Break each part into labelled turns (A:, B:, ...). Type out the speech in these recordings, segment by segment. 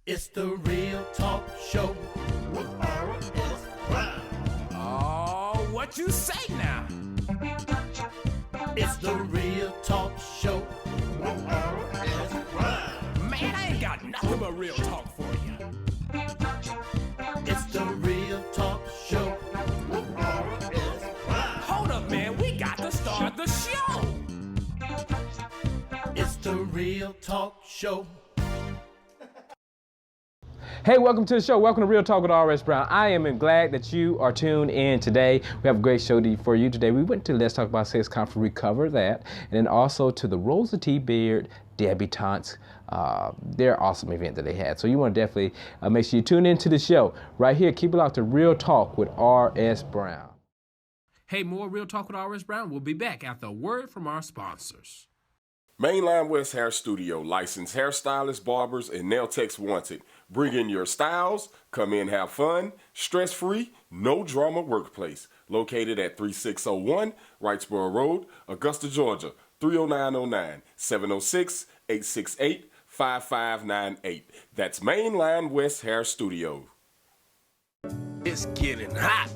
A: It's the Real Talk Show with R.S. Brown.
B: Oh, what you say now?
A: It's the Real Talk Show with R.S. Brown.
B: Man, I ain't got nothing but real talk for you.
A: It's the Real Talk Show with R.S. Brown.
B: Hold up, man, we got to start the show.
A: It's the Real Talk Show.
C: Hey, welcome to the show. Welcome to Real Talk with R.S. Brown. I am glad that you are tuned in today. We have a great show for you today. We went to Let's Talk About Sex Conference. We covered that. And then also to the Rosa T. Beard Debutantes. Their awesome event that they had. So you want to definitely make sure you tune into the show. Right here, keep it out to Real Talk with R.S. Brown.
B: Hey, more Real Talk with R.S. Brown. We'll be back after a word from our sponsors.
D: Mainline West Hair Studio, licensed hairstylists, barbers, and nail techs wanted. Bring in your styles, come in, have fun, stress-free, no drama workplace. Located at 3601 Wrightsboro Road, Augusta, Georgia, 30909, 706-868-5598. That's Mainline West Hair Studio.
E: It's getting hot.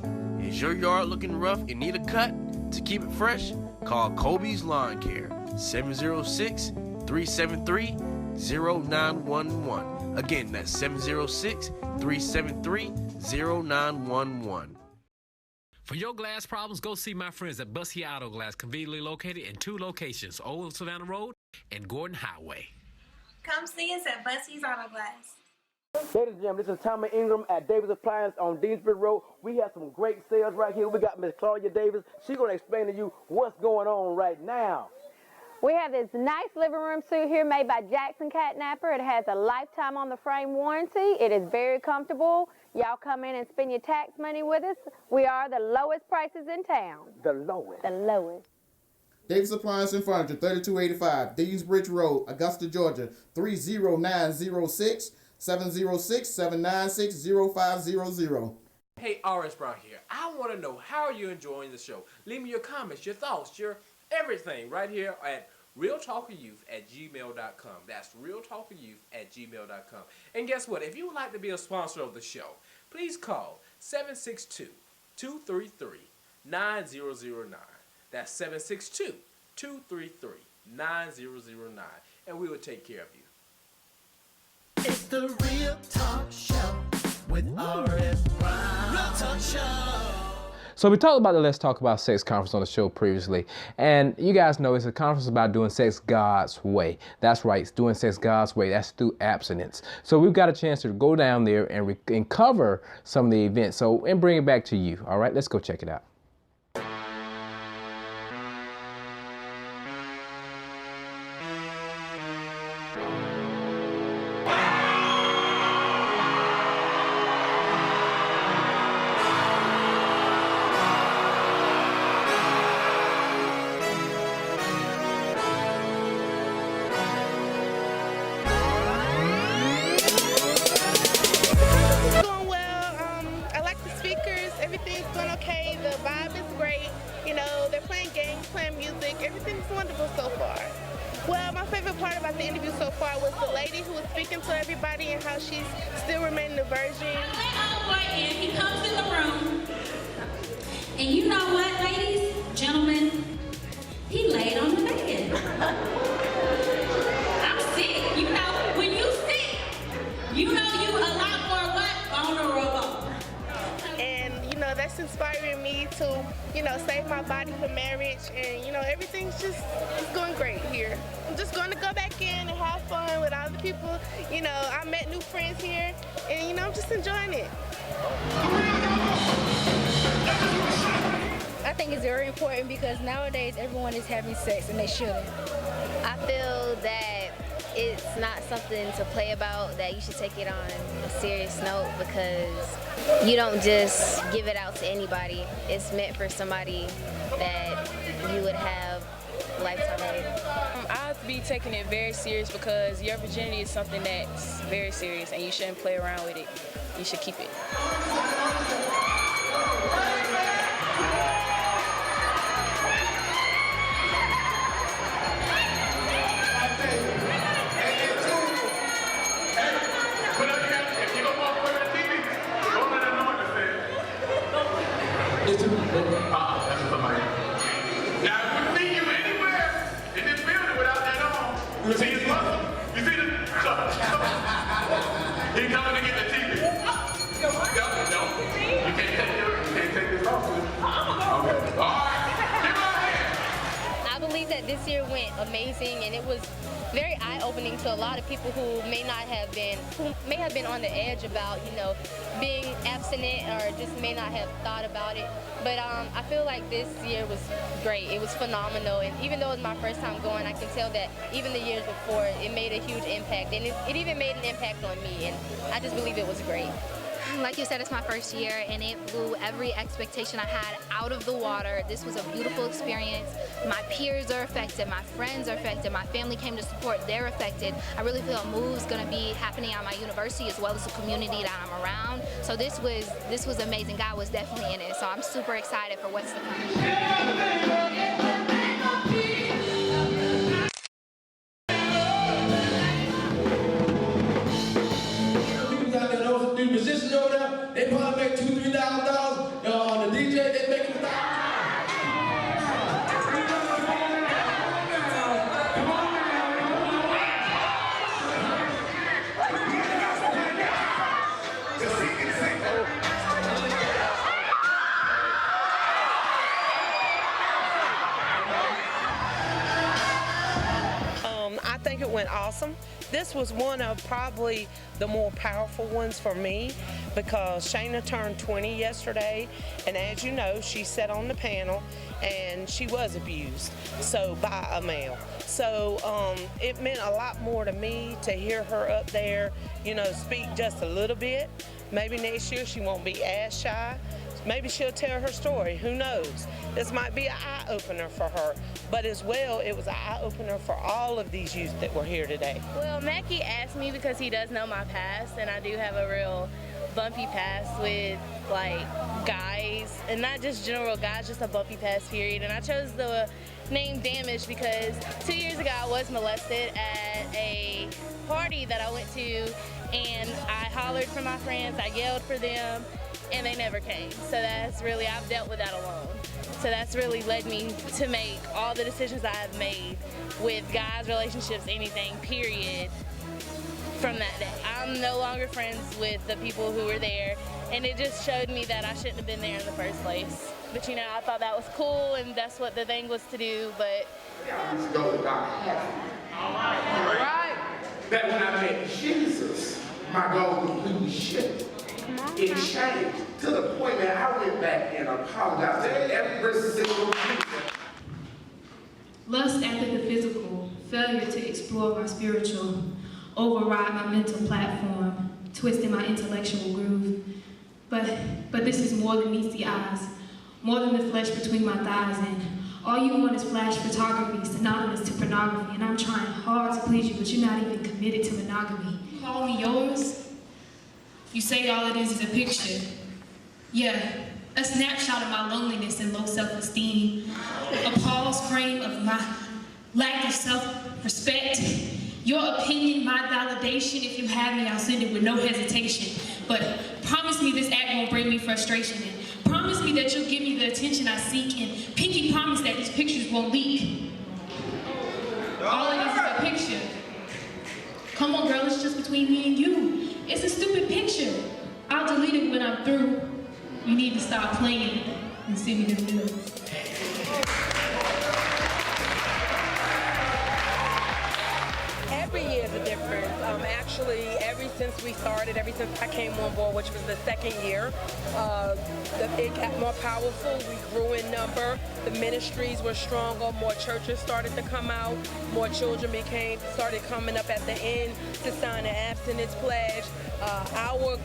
E: Is your yard looking rough and need a cut? To keep it fresh, call Kobe's Lawn Care, 706-373-0911. Again, that's 706-373-0911.
F: For your glass problems, go see my friends at Bussy Auto Glass, conveniently located in two locations, Old Savannah Road and Gordon Highway.
G: Come see us at Bussy's Auto Glass.
H: Ladies and gentlemen, this is Tommy Ingram at Davis Appliance on Deansbury Road. We have some great sales right here. We got Miss Claudia Davis. She's going to explain to you what's going on right now.
I: We have this nice living room suite here made by Jackson Catnapper. It has a lifetime on the frame warranty. It is very comfortable. Y'all come in and spend your tax money with us. We are the lowest prices in town.
H: The lowest.
I: The lowest.
J: Davis Appliance and Furniture, 3285 Deansbridge Road, Augusta, Georgia, 30906 706-796-0500.
B: Hey, R.S. Brown here. I want to know, how are you enjoying the show? Leave me your comments, your thoughts, your everything right here at realtalkwithyouth@gmail.com. That's realtalkwithyouth@gmail.com. And guess what? If you would like to be a sponsor of the show, please call 762-233-9009. That's 762-233-9009. And we will take care of you.
A: It's the Real Talk Show with R.S. Brown. Real Talk Show.
C: So we talked about the Let's Talk About Sex conference on the show previously. And you guys know it's a conference about doing sex God's way. That's right, it's doing sex God's way. That's through abstinence. So we've got a chance to go down there and cover some of the events. And bring it back to you. All right, let's go check it out.
G: Inspiring me to, save my body for marriage, and, everything's just going great here. I'm just going to go back in and have fun with all the people. I met new friends here, and, I'm just enjoying it.
K: I think it's very important because nowadays everyone is having sex and they shouldn't.
L: I feel that it's not something to play about, that you should take it on a serious note, because you don't just give it out to anybody. It's meant for somebody that you would have a lifetime with.
M: I'd be taking it very serious because your virginity is something that's very serious and you shouldn't play around with it. You should keep it.
N: Put up He coming to get the TV. No, you can't take this off. Okay. All right. Give her a hand.
K: I believe that this year went amazing, and it was very eye-opening to a lot of people who may have been on the edge about, being abstinent or just may not have thought about it. But I feel like this year was great. It was phenomenal, and even though it was my first time going, I can tell that even the years before, it made a huge impact, and it even made an impact on me, and I just believe it was great.
O: Like you said, it's my first year, and it blew every expectation I had out of the water. This was a beautiful experience. My peers are affected, my friends are affected, my family came to support, they're affected. I really feel a move's gonna be happening at my university as well as the community that I'm around. So this was amazing. God was definitely in it. So I'm super excited for what's to come.
P: Musicians over there, they probably make $2,000-$3,000. On the DJ, they make $1,000.
Q: I think it went awesome. This was one of probably the more powerful ones for me because Shayna turned 20 yesterday, and as you know, she sat on the panel and she was abused, so by a male. So it meant a lot more to me to hear her up there, speak just a little bit. Maybe next year she won't be as shy. Maybe she'll tell her story, who knows? This might be an eye-opener for her, but as well, it was an eye-opener for all of these youth that were here today.
M: Well, Mackie asked me because he does know my past, and I do have a real bumpy past with, guys, and not just general guys, just a bumpy past, period. And I chose the name Damage because 2 years ago I was molested at a party that I went to, and I hollered for my friends, I yelled for them, and they never came. So that's really, I've dealt with that alone. So that's really led me to make all the decisions I have made with guys, relationships, anything, period, from that day. I'm no longer friends with the people who were there, and it just showed me that I shouldn't have been there in the first place. But I thought that was cool, and that's what the thing was to do, but...
N: Right. That when I met Jesus, my goal completely shifted. It changed to the point that I went back and apologized to every single person.
R: Lust after the physical, failure to explore my spiritual, override my mental platform, twisting my intellectual groove. But this is more than meets the eyes, more than the flesh between my thighs, and all you want is flash photography, synonymous to pornography, and I'm trying hard to please you, but you're not even committed to monogamy. Call me yours? You say all it is a picture. Yeah, a snapshot of my loneliness and low self-esteem, a pause frame of my lack of self-respect. Your opinion, my validation, if you have me, I'll send it with no hesitation. But promise me this act won't bring me frustration, and promise me that you'll give me the attention I seek, and pinky promise that these pictures won't leak. All it is a picture. Come on, girl, it's just between me and you. It's a stupid picture. I'll delete it when I'm through. You need to stop playing and send me the bills.
Q: Every year is a difference. Actually, ever since we started, ever since I came on board, which was the second year, it got more powerful. We grew in number. The ministries were stronger. More churches started to come out. More children started coming up at the end to sign an abstinence pledge. Our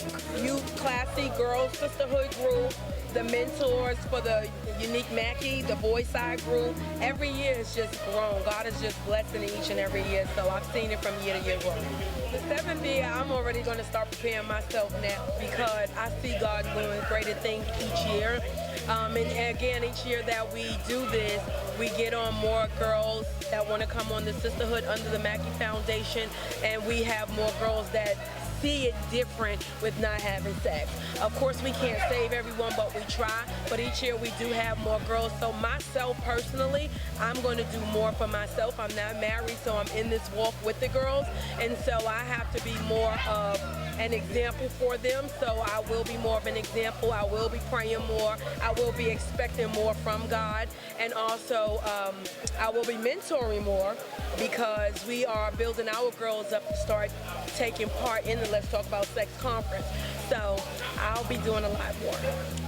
Q: youth classy girls sisterhood grew. The mentors for the Unique Mackey, the boys side group, every year has just grown. God is just blessing each and every year, so I've seen it from year to year growth. The 7th year, I'm already going to start preparing myself now because I see God doing greater things each year. And again, each year that we do this, we get on more girls that want to come on the sisterhood under the Mackey Foundation, and we have more girls that see it different with not having sex. Of course, we can't save everyone, but we try. But each year we do have more girls. So myself personally, I'm going to do more for myself. I'm not married, so I'm in this walk with the girls. And so I have to be more of an example for them. So I will be more of an example. I will be praying more. I will be expecting more from God. And also, I will be mentoring more because we are building our girls up to start taking part in the Let's Talk About Sex conference. So I'll be doing a lot more.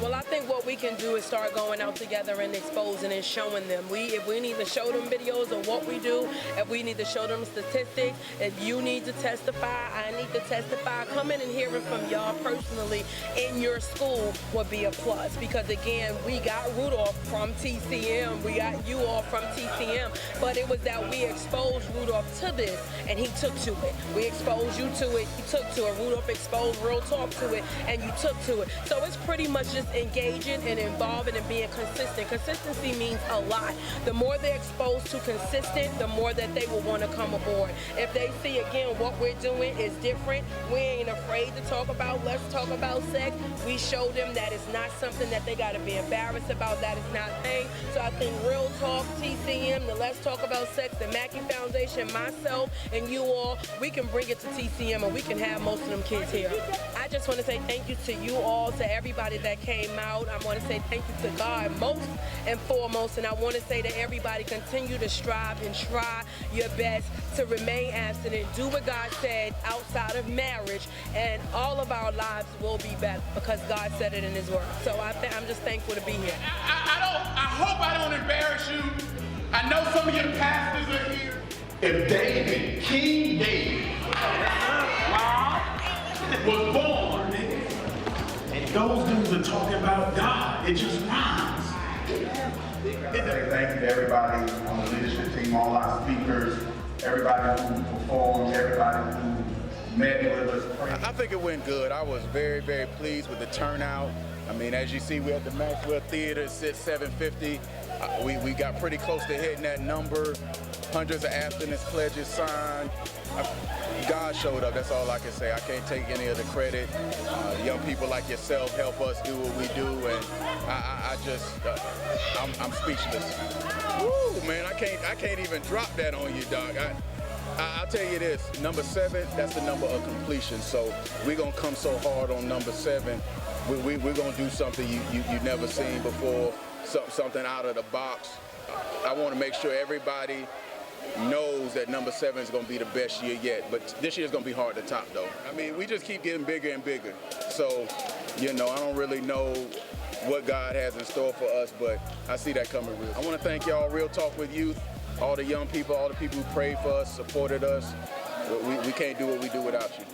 Q: Well, I think what we can do is start going out together and exposing and showing them. If we need to show them videos of what we do, if we need to show them statistics, if you need to testify, I need to testify, coming and hearing from y'all personally in your school would be a plus. Because again, we got Rudolph from TCM, we got you all from TCM, but it was that we exposed Rudolph to this and he took to it. We exposed you to it, you took to it. Rudolph exposed Real Talk to it and you took to it. So it's pretty much just engaging and involving and being consistent. Consistency means a lot. The more they're exposed to consistent, the more that they will want to come aboard. If they see again what we're doing is different, we ain't afraid to talk about, let's talk about sex. We show them that it's not something that they got to be embarrassed about, that it's not a thing. So I think Real Talk, TCM, the Let's Talk About Sex, the Mackey Foundation, myself, and you all, we can bring it to TCM and we can have most of them kids here. I just want to say thank you to you all, to everybody that came out. I want to say thank you to God most and foremost, and I want to say to everybody, continue to strive and try your best to remain abstinent, do what God said outside of marriage, and all of our lives will be better because God said it in His Word. So I'm just thankful to be here.
N: I hope I don't embarrass you. I know some of your pastors are here. If David, King David, was born, and those dudes are talking about God, it just rhymes.
S: Thank you to everybody on the leadership team, all our speakers, everybody who performed, everybody who met with us.
T: I think it went good. I was very, very pleased with the turnout. I mean, as you see, we're at the Maxwell Theater, it sits 750. We got pretty close to hitting that number. Hundreds of abstinence pledges signed. God showed up, that's all I can say. I can't take any of the credit. Young people like yourself help us do what we do, and I'm speechless. Woo, man, I can't even drop that on you, dog. I'll tell you this, number 7, that's the number of completion. So we're gonna come so hard on number 7. We're gonna do something you never seen before, something out of the box. I want to make sure everybody knows that number 7 is going to be the best year yet, but this year is going to be hard to top though. I mean, we just keep getting bigger and bigger. So, I don't really know what God has in store for us, but I see that coming real. I want to thank y'all, Real Talk with Youth, all the young people, all the people who prayed for us, supported us. We can't do what we do without you.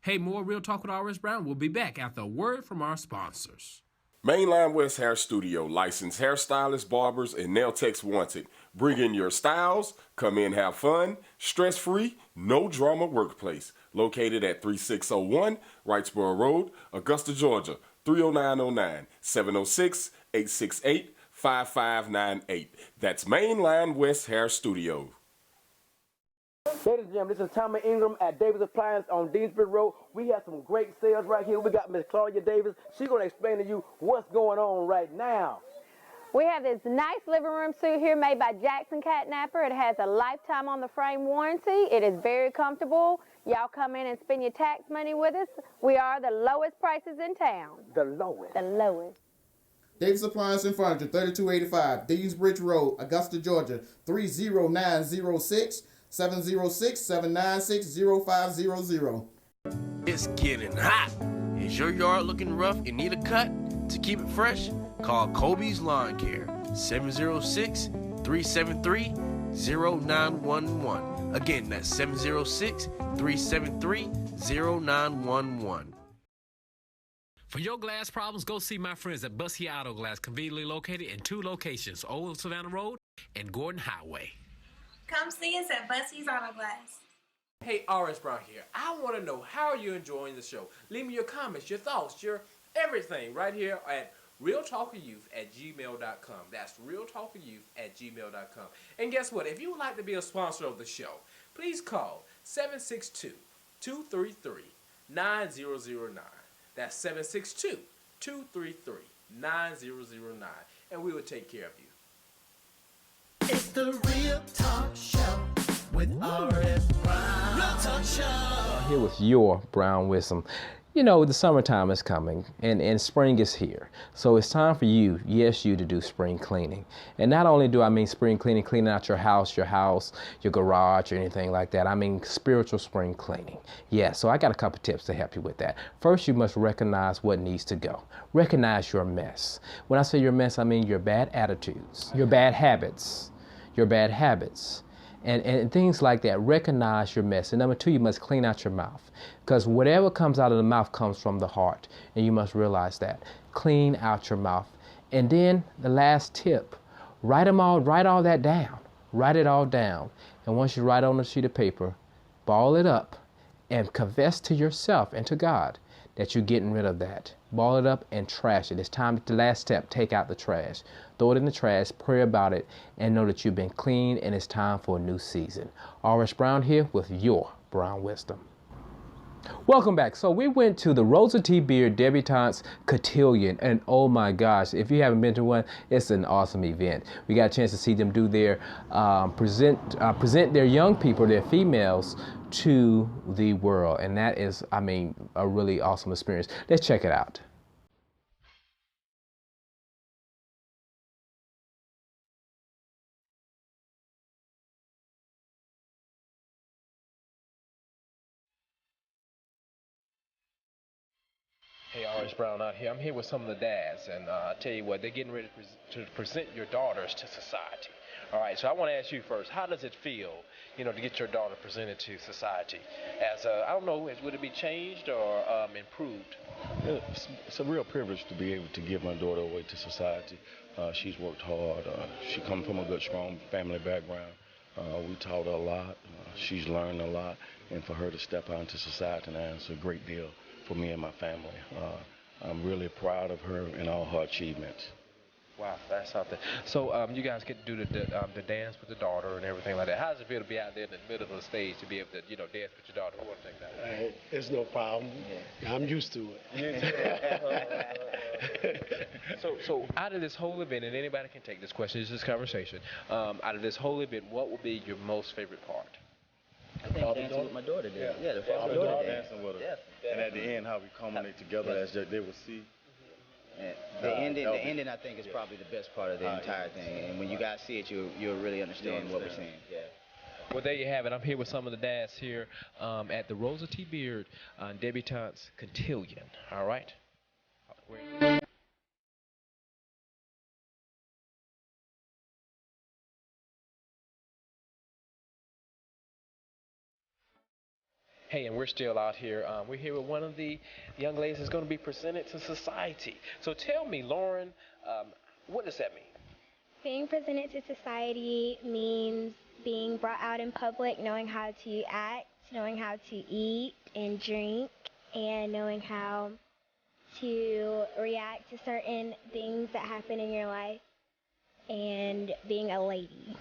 F: Hey, more Real Talk with R.S. Brown. We'll be back after a word from our sponsors.
D: Mainline West Hair Studio, licensed hairstylists, barbers, and nail techs wanted. Bring in your styles, come in, have fun, stress-free, no drama workplace. Located at 3601 Wrightsboro Road, Augusta, Georgia, 30909, 706-868-5598. That's Mainline West Hair Studio.
H: Ladies and gentlemen, this is Tommy Ingram at Davis Appliance on Deansbury Road. We have some great sales right here. We got Miss Claudia Davis. She's going to explain to you what's going on right now.
I: We have this nice living room suit here made by Jackson Catnapper. It has a lifetime on the frame warranty. It is very comfortable. Y'all come in and spend your tax money with us. We are the lowest prices in town.
H: The lowest?
I: The lowest.
J: Davis Appliance and Furniture, 3285 Deansbridge Road, Augusta, Georgia, 30906. 706-796-0500.
E: It's getting hot. Is your yard looking rough and need a cut? To keep it fresh, call Kobe's Lawn Care, 706-373-0911. Again, that's 706-373-0911.
F: For your glass problems, go see my friends at Bushy Auto Glass, conveniently located in 2 locations, Old Savannah Road and Gordon Highway.
U: Come see us at Bussy's Auto Glass.
B: Hey, RS Brown here. I want to know how you're enjoying the show. Leave me your comments, your thoughts, your everything right here at realtalkwithyouth@gmail.com. That's realtalkwithyouth@gmail.com. And guess what? If you would like to be a sponsor of the show, please call 762-233-9009. That's 762-233-9009. And we will take care of you.
A: It's the Real Talk Show with RS Brown. Real Talk Show.
C: Here with your Brown Wisdom. You know, the summertime is coming and spring is here. So it's time for you, yes, you to do spring cleaning. And not only do I mean spring cleaning, cleaning out your house, your garage, or anything like that. I mean spiritual spring cleaning. Yeah, so I got a couple tips to help you with that. First, you must recognize what needs to go. Recognize your mess. When I say your mess, I mean your bad attitudes, your bad habits, and things like that. Recognize your mess. And number 2, you must clean out your mouth, because whatever comes out of the mouth comes from the heart, and you must realize that. Clean out your mouth. And then the last tip, write all that down. Write it all down. And once you write on a sheet of paper, ball it up and confess to yourself and to God that you're getting rid of that. Ball it up and trash it. It's time, the last step, take out the trash. Throw it in the trash, pray about it, and know that you've been clean and it's time for a new season. RS Brown here with your Brown Wisdom. Welcome back. So we went to the Rosa T. Beard Debutantes Cotillion, and oh my gosh, if you haven't been to one, it's an awesome event. We got a chance to see them do their present their young people, their females, to the world, and that is, I mean, a really awesome experience. Let's check it out. Hey, RS Brown out here. I'm here with some of the dads, and I tell you what, they're getting ready to present your daughters to society. All right, so I want to ask you first, how does it feel, to get your daughter presented to society? As I don't know, would it be changed or improved?
V: It's a real privilege to be able to give my daughter away to society. She's worked hard. She comes from a good, strong family background. We taught her a lot. She's learned a lot, and for her to step out into society now, it's a great deal for me and my family. I'm really proud of her and all her achievements.
C: Wow, that's something. So you guys get to do the dance with the daughter and everything like that. How does it feel to be out there in the middle of the stage to be able to, dance with your daughter? Who wants to take that?
W: It's no problem. Yeah. I'm used to it.
C: So out of this whole event, and anybody can take this question, it's just conversation. Out of this whole event, what would be your most favorite part?
V: I think dancing with my daughter did. Yeah, the father daughter dancing with her. Yeah. And at the end, how we culminate together as they will see.
X: The ending, I think, is probably the best part of the entire thing. And when you guys see it, you'll really understand what we're saying. Yeah.
C: Well, there you have it. I'm here with some of the dads here at the Rosa T. Beard Debutantes Cotillion. All right. Hey, and we're still out here. We're here with one of the young ladies that's going to be presented to society. So tell me, Lauren, what does that mean?
Y: Being presented to society means being brought out in public, knowing how to act, knowing how to eat and drink, and knowing how to react to certain things that happen in your life, and being a lady.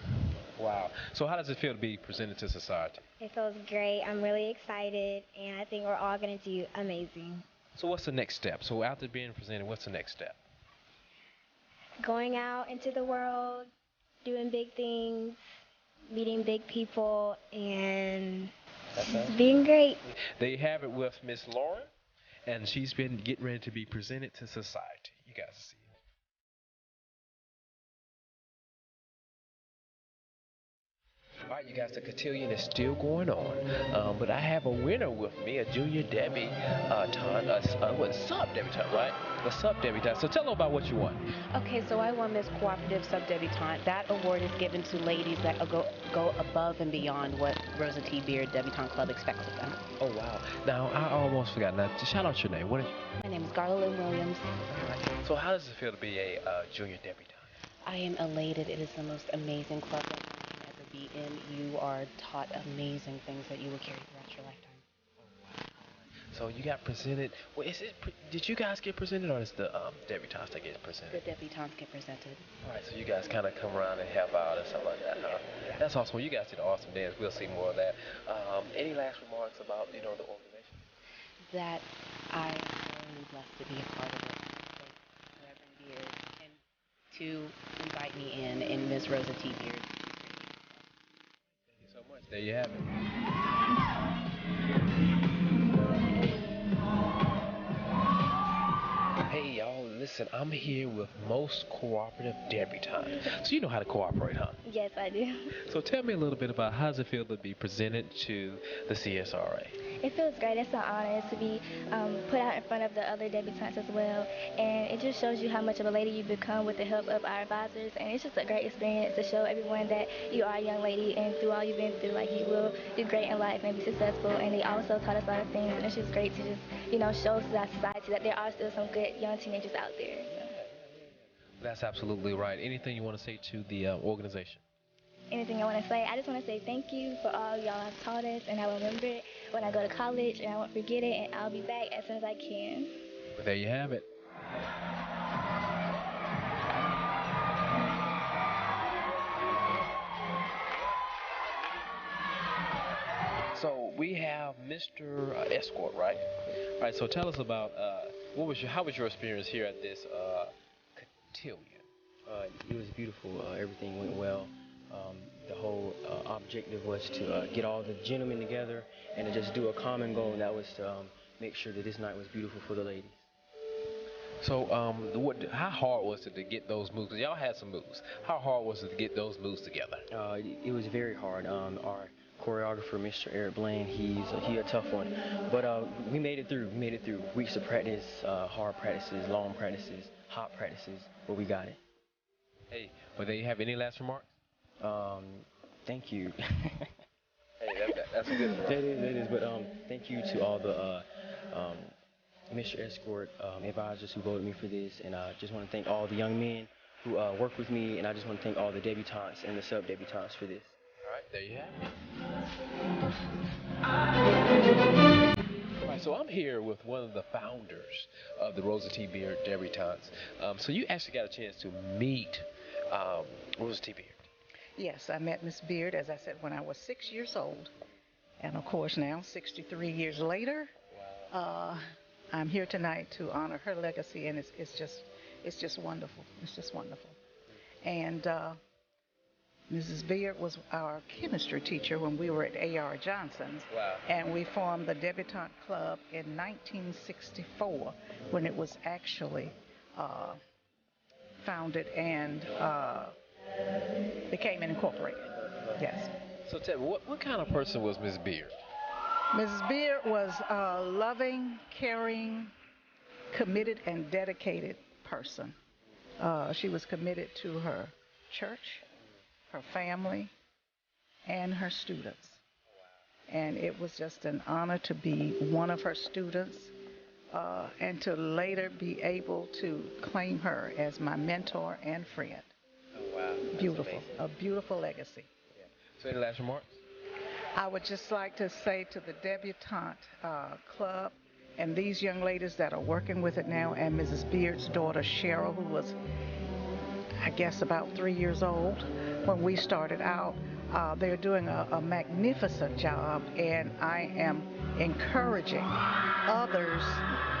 C: Wow. So how does it feel to be presented to society?
Y: It feels great. I'm really excited, and I think we're all going to do amazing.
C: So what's the next step? So after being presented, what's the next step?
Y: Going out into the world, doing big things, meeting big people, and being great.
C: There you have it with Miss Lauren, and she's been getting ready to be presented to society. You guys see. All right, you guys, the cotillion is still going on, but I have a winner with me, a junior debutante, sub-debutante, right? A sub-debutante. So tell them about what you won.
G: Okay, so I won Miss Cooperative Sub-Debutante. That award is given to ladies that go above and beyond what Rosa T. Beard Debutante Club expects of them.
C: Oh, wow. Now, I almost forgot. Now, shout out your name. What is
G: My name is Garla Lynn Williams.
C: So how does it feel to be a junior debutante?
G: I am elated. It is the most amazing club that you can ever be in. You are taught amazing things that you will carry throughout your lifetime.
C: So you got presented. Well, did you guys get presented, or is the debutantes that get presented?
G: The debutantes get presented.
C: All right, so you guys kind of come around and help out and stuff like that, huh?
G: Yeah.
C: That's awesome. Well, you guys did an awesome dance. We'll see more of that. Any last remarks about the organization?
G: That I am really blessed to be a part of it. Reverend Beard, and to invite me in and Ms. Rosa T. Beard.
C: Thank you so much. There you have it. Hey y'all, listen, I'm here with most cooperative debutante. So you know how to cooperate, huh?
Y: Yes, I do.
C: So tell me a little bit about how does it feel to be presented to the CSRA?
Y: It feels great. It's an honor to be put out in front of the other debutantes as well. And it just shows you how much of a lady you become with the help of our advisors. And it's just a great experience to show everyone that you are a young lady, and through all you've been through, like, you will do great in life and be successful. And they also taught us a lot of things. And it's just great to just, show to our society that there are still some good young teenagers out there.
C: That's absolutely right. Anything you want to say to the organization?
Y: Anything I want to say, I just want to say thank you for all y'all have taught us, and I will remember it when I go to college, and I won't forget it, and I'll be back as soon as I can.
C: Well, there you have it. So we have Mr. Escort, right? All right. So tell us about how was your experience here at this cotillion?
K: It was beautiful. Everything went well. The whole objective was to get all the gentlemen together and to just do a common goal, and that was to make sure that this night was beautiful for the ladies.
C: So, how hard was it to get those moves? 'Cause y'all had some moves. How hard was it to get those moves together?
K: It was very hard. Our choreographer, Mr. Eric Blaine, he's a tough one, but we made it through. Weeks of practice, hard practices, long practices, hot practices, but we got it.
C: Hey, well, do you have any last remarks?
K: Thank you.
C: Hey, that's a good one.
K: That is, but thank you to all the Mr. Escort advisors who voted me for this, and I just want to thank all the young men who worked with me, and I just want to thank all the debutantes and the sub-debutantes for this.
C: All right, there you have it. All right, so I'm here with one of the founders of the Rosa T. Beard Debutantes. So you actually got a chance to meet Rosa T. Beard.
L: Yes, I met Miss Beard, as I said, when I was 6 years old. And of course now, 63 years later, I'm here tonight to honor her legacy, and it's just wonderful. It's just wonderful. And Mrs. Beard was our chemistry teacher when we were at A.R. Johnson's.
C: Wow.
L: And we formed the Debutante Club in 1964, when it was actually founded and became incorporated. Yes.
C: So tell me, what kind of person was Miss Beard?
L: Mrs. Beard was a loving, caring, committed, and dedicated person. She was committed to her church, her family, and her students. And it was just an honor to be one of her students, and to later be able to claim her as my mentor and friend.
C: Oh, wow. That's
L: Beautiful.
C: amazing.
L: A beautiful legacy.
C: Yeah. So any last remarks?
L: I would just like to say to the Debutante Club and these young ladies that are working with it now, and Mrs. Beard's daughter Cheryl, who was, I guess, about 3 years old when we started out, they're doing a magnificent job, and I am encouraging others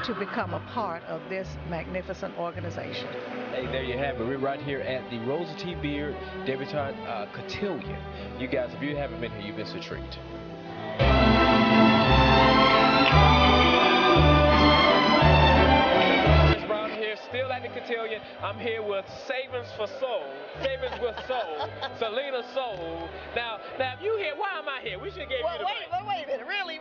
L: to become a part of this magnificent organization.
C: Hey, there you have it. We're right here at the Rosa T. Beard Debutante Cotillion. You guys, if you haven't been here, you missed a treat. Brown here still at the cotillion. I'm here with Savings for Soul. Savings with Soul. Selena Soul. Now, if you here, why am I here? We should give you the mic.
M: Wait a minute. Really?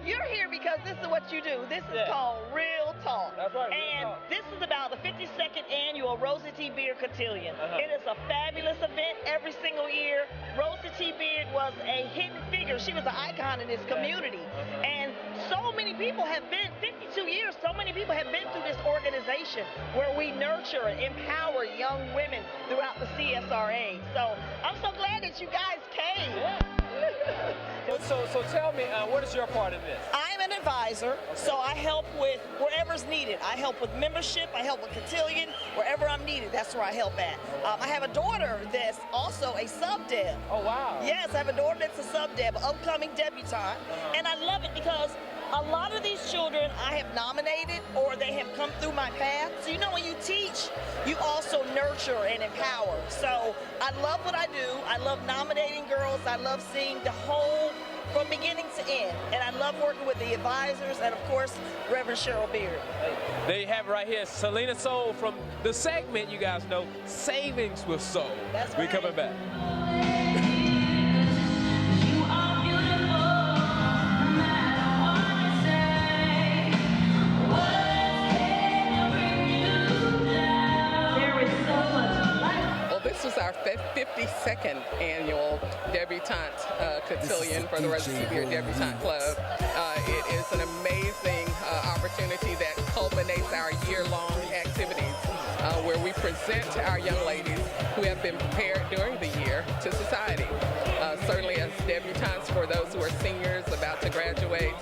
M: You're here because this is what you do. This is called Real Talk.
C: That's right, Real
M: And
C: Talk.
M: this is about the 52nd annual Rosa T. Beard Cotillion. It is a fabulous event every single year. Rosa T. Beard was a hidden figure. She was an icon in this community. And so many people have been, 52 years, so many people have been through this organization where we nurture and empower young women throughout the CSRA. So I'm so glad that you guys came.
C: So tell me, what is your part in this?
M: I'm an advisor, so I help with wherever's needed. I help with membership, I help with cotillion, wherever I'm needed, that's where I help at. I have a daughter that's also a sub-deb.
C: Oh, wow.
M: Yes, I have a daughter that's a sub-deb, upcoming debutante, and I love it because a lot of these children I have nominated or they have come through my path. So you know when you teach, you also nurture and empower. So I love what I do. I love nominating girls. I love seeing the whole from beginning to end. And I love working with the advisors and of course, Reverend Cheryl Beard.
C: There you have it right here, Selena Soul from the segment you guys know, Savings with Soul.
M: That's
C: We're
M: right.
C: coming back.
O: This was our 52nd annual debutante cotillion for the Rosa T. Beard Debutante Club. It is an amazing opportunity that culminates our year-long activities where we present our young ladies who have been prepared during the year to society. Certainly as debutantes for those who are seniors about to graduate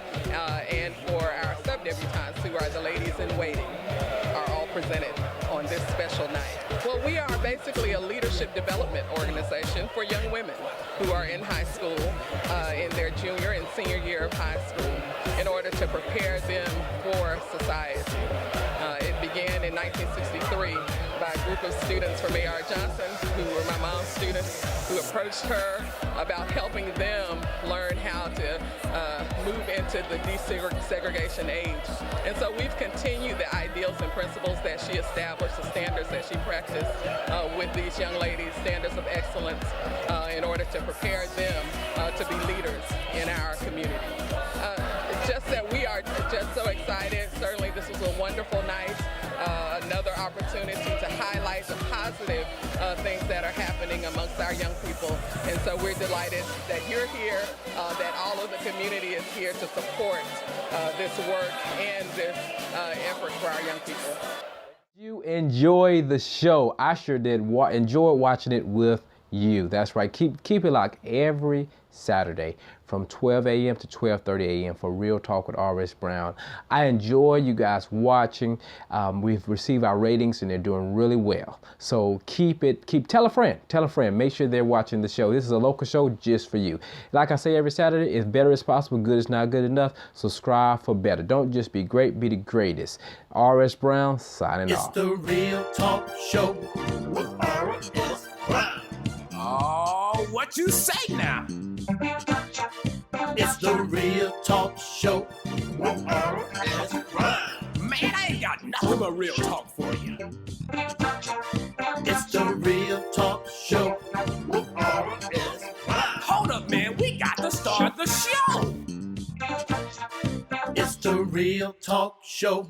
O: and for our sub-debutantes who are the ladies in waiting are all presented on this special night. Well, we are basically a leadership development organization for young women who are in high school, in their junior and senior year of high school, in order to prepare them for society. It began in 1963 by a group of students from A.R. Johnson, who were my mom's students, who approached her about helping them learn how to move into the desegregation age. And so we've continued the ideals and principles that she established, the standards that she practiced with these young ladies, standards of excellence, in order to prepare them to be leaders in our community. Just that we are just so excited. Certainly this was a wonderful night. Another opportunity to highlight the positive things that are happening amongst our young people. And so we're delighted that you're here, that all of the community is here to support this work and this effort for our young people.
C: You enjoy the show. I sure did enjoy watching it with you. That's right. Keep it locked every Saturday from 12 a.m. to 12:30 a.m. for Real Talk with R.S. Brown. I enjoy you guys watching. We've received our ratings and they're doing really well. So tell a friend. Make sure they're watching the show. This is a local show just for you. Like I say every Saturday, if better is possible, good is not good enough. Subscribe for better. Don't just be great, be the greatest. R.S. Brown signing off.
A: It's the Real Talk Show with R.S. Brown.
B: Oh, what you say now?
A: It's the Real Talk Show with R.S. Brown.
B: Man, I ain't got nothing but real talk for you.
A: It's the Real Talk Show with R.S. Brown.
B: Hold up, man. We got to start the show.
A: It's the Real Talk Show